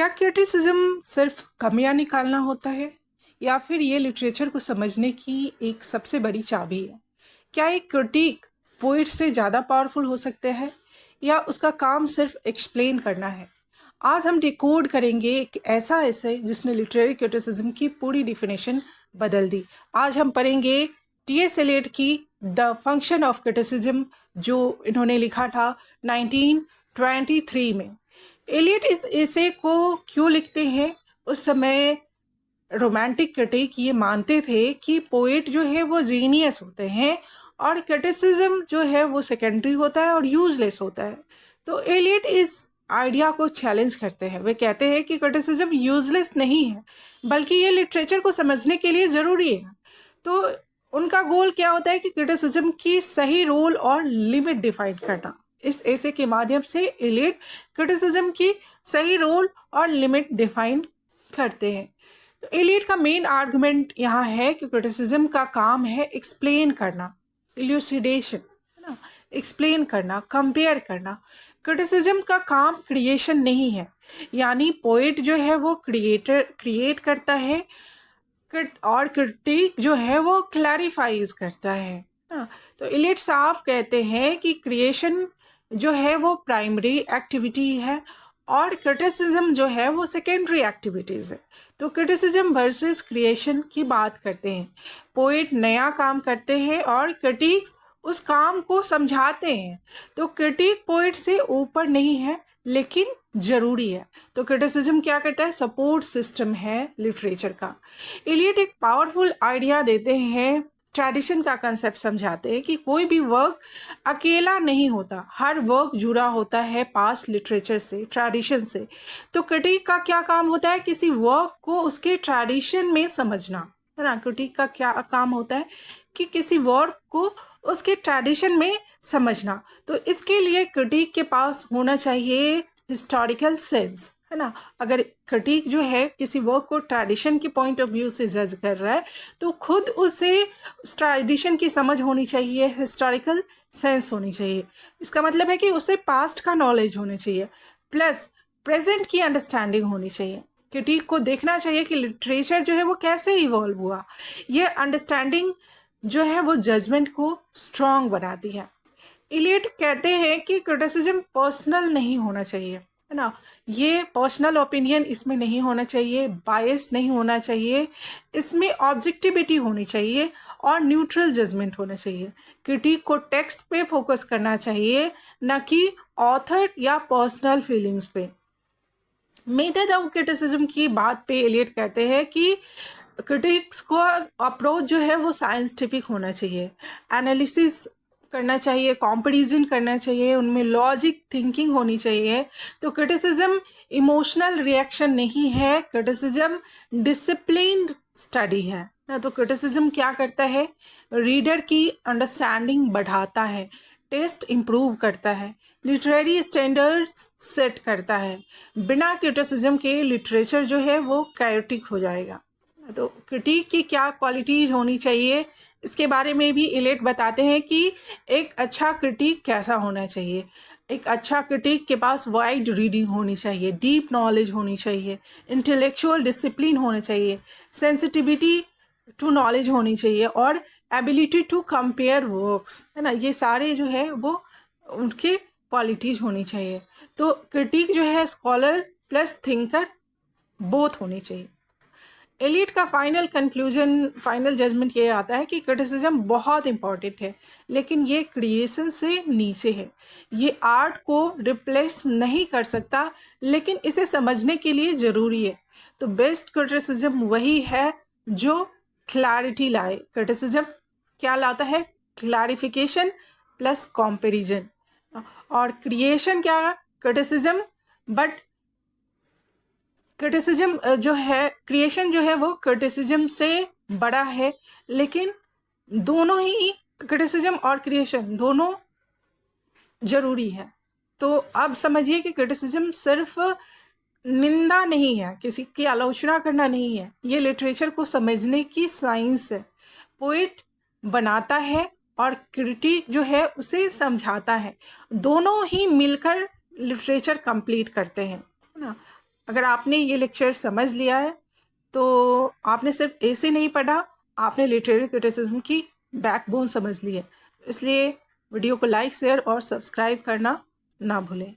क्या क्रिटिसिज्म सिर्फ कमियां निकालना होता है या फिर ये लिटरेचर को समझने की एक सबसे बड़ी चाबी है? क्या एक क्रिटिक पोइट से ज़्यादा पावरफुल हो सकते हैं या उसका काम सिर्फ एक्सप्लेन करना है? आज हम डिकोड करेंगे एक ऐसा ऐसे जिसने लिटरेरी क्रिटिसिज्म की पूरी डिफिनेशन बदल दी। आज हम पढ़ेंगे टी.एस. एलियट की द फंक्शन ऑफ क्रिटिसिज्म, जो इन्होंने लिखा था 1923 में। एलियट इस एसे को क्यों लिखते हैं? उस समय रोमांटिक क्रिटिक ये मानते थे कि पोएट जो है वो जीनियस होते हैं और क्रिटिसिज्म जो है वो सेकेंडरी होता है और यूजलेस होता है। तो एलियट इस आइडिया को चैलेंज करते हैं। वे कहते हैं कि क्रिटिसिज्म यूजलेस नहीं है, बल्कि ये लिटरेचर को समझने के लिए ज़रूरी है। तो उनका गोल क्या होता है कि क्रिटिसिज्म की सही रोल और लिमिट डिफाइन करना। इस ऐसे के माध्यम से एलियट क्रिटिसिज्म की सही रोल और लिमिट डिफाइन करते हैं। तो एलियट का मेन आर्गुमेंट यहाँ है कि क्रिटिसिज्म का काम है एक्सप्लेन करना, इल्यूसिडेशन, है ना, एक्सप्लेन करना, कंपेयर करना। क्रिटिसिज्म का काम क्रिएशन नहीं है, यानी पोएट जो है वो क्रिएट करता है और क्रिटिक जो है वो क्लैरिफाइज करता है ना। तो एलियट साफ कहते हैं कि क्रिएशन जो है वो प्राइमरी एक्टिविटी है और क्रिटिसिज्म जो है वो सेकेंडरी एक्टिविटीज़ है। तो क्रिटिसिज्म वर्सेस क्रिएशन की बात करते हैं। पोएट नया काम करते हैं और क्रिटिक्स उस काम को समझाते हैं। तो क्रिटिक पोएट से ऊपर नहीं है, लेकिन ज़रूरी है। तो क्रिटिसिज्म क्या करता है? सपोर्ट सिस्टम है लिटरेचर का। एलियट एक पावरफुल आइडिया देते हैं, ट्रेडिशन का कंसेप्ट समझाते हैं कि कोई भी वर्क अकेला नहीं होता, हर वर्क जुड़ा होता है पास्ट लिटरेचर से, ट्रेडिशन से। तो क्रिटिक का क्या काम होता है? किसी वर्क को उसके ट्रेडिशन में समझना, है ना। क्रिटिक का क्या काम होता है कि किसी वर्क को उसके ट्रेडिशन में समझना। तो इसके लिए क्रिटिक के पास होना चाहिए हिस्टोरिकल सेंस, है ना। अगर क्रिटिक जो है किसी वर्क को ट्रेडिशन के पॉइंट ऑफ व्यू से जज कर रहा है, तो खुद उसे ट्रेडिशन की समझ होनी चाहिए, हिस्टोरिकल सेंस होनी चाहिए। इसका मतलब है कि उसे पास्ट का नॉलेज होना चाहिए, प्लस प्रेजेंट की अंडरस्टैंडिंग होनी चाहिए। क्रिटिक को देखना चाहिए कि लिटरेचर जो है वो कैसे इवॉल्व हुआ। ये अंडरस्टैंडिंग जो है वो जजमेंट को स्ट्रॉन्ग बनाती है। एलियट कहते हैं कि क्रिटिसिज्म पर्सनल नहीं होना चाहिए, है ना। ये पर्सनल ओपिनियन इसमें नहीं होना चाहिए, बायस नहीं होना चाहिए, इसमें ऑब्जेक्टिविटी होनी चाहिए और न्यूट्रल जजमेंट होना चाहिए। क्रिटिक को टेक्स्ट पे फोकस करना चाहिए, न कि ऑथर या पर्सनल फीलिंग्स पे। मेथड ऑफ क्रिटिसिज्म की बात पे एलियट कहते हैं कि क्रिटिक्स को अप्रोच जो है वो साइंटिफिक होना चाहिए, एनालिसिस करना चाहिए, कंपैरिजन करना चाहिए, उनमें लॉजिक थिंकिंग होनी चाहिए। तो क्रिटिसिज्म इमोशनल रिएक्शन नहीं है, क्रिटिसिज्म डिसिप्लिन्ड स्टडी है ना। तो क्रिटिसिज्म क्या करता है? रीडर की अंडरस्टैंडिंग बढ़ाता है, टेस्ट इम्प्रूव करता है, लिटरेरी स्टैंडर्ड्स सेट करता है। बिना क्रिटिसिज्म के लिटरेचर जो है वो कैओटिक हो जाएगा। तो क्रिटिक की क्या क्वालिटीज़ होनी चाहिए, इसके बारे में भी एलियट बताते हैं कि एक अच्छा क्रिटिक कैसा होना चाहिए। एक अच्छा क्रिटिक के पास वाइड रीडिंग होनी चाहिए, डीप नॉलेज होनी चाहिए, इंटेलेक्चुअल डिसिप्लिन होना चाहिए, सेंसिटिविटी टू नॉलेज होनी चाहिए और एबिलिटी टू कंपेयर वर्क्स, है ना। ये सारे जो है वो उनके क्वालिटीज़ होनी चाहिए। तो क्रिटिक जो है स्कॉलर प्लस थिंकर बोथ होनी चाहिए। एलियट का फाइनल कंक्लूजन, फाइनल जजमेंट ये आता है कि क्रिटिसिज्म बहुत इंपॉर्टेंट है, लेकिन ये क्रिएशन से नीचे है। ये आर्ट को रिप्लेस नहीं कर सकता, लेकिन इसे समझने के लिए ज़रूरी है। तो बेस्ट क्रिटिसिज्म वही है जो क्लैरिटी लाए। क्रिटिसिज्म क्या लाता है? Clarification plus comparison. और क्रिएशन क्या? क्रिटिसिज्म, बट क्रिटिसिज्म जो है, क्रिएशन जो है वो क्रिटिसिज्म से बड़ा है, लेकिन दोनों ही, क्रिटिसिज्म और क्रिएशन दोनों जरूरी है। तो अब समझिए कि क्रिटिसिज्म सिर्फ निंदा नहीं है, किसी की आलोचना करना नहीं है, ये लिटरेचर को समझने की साइंस है। पोइट बनाता है और क्रिटिक जो है उसे समझाता है, दोनों ही मिलकर लिटरेचर कंप्लीट करते हैं, है ना। अगर आपने ये लेक्चर समझ लिया है तो आपने सिर्फ ऐसे नहीं पढ़ा, आपने लिटरेरी क्रिटिसिज्म की बैकबोन समझ ली है। इसलिए वीडियो को लाइक, शेयर और सब्सक्राइब करना ना भूलें।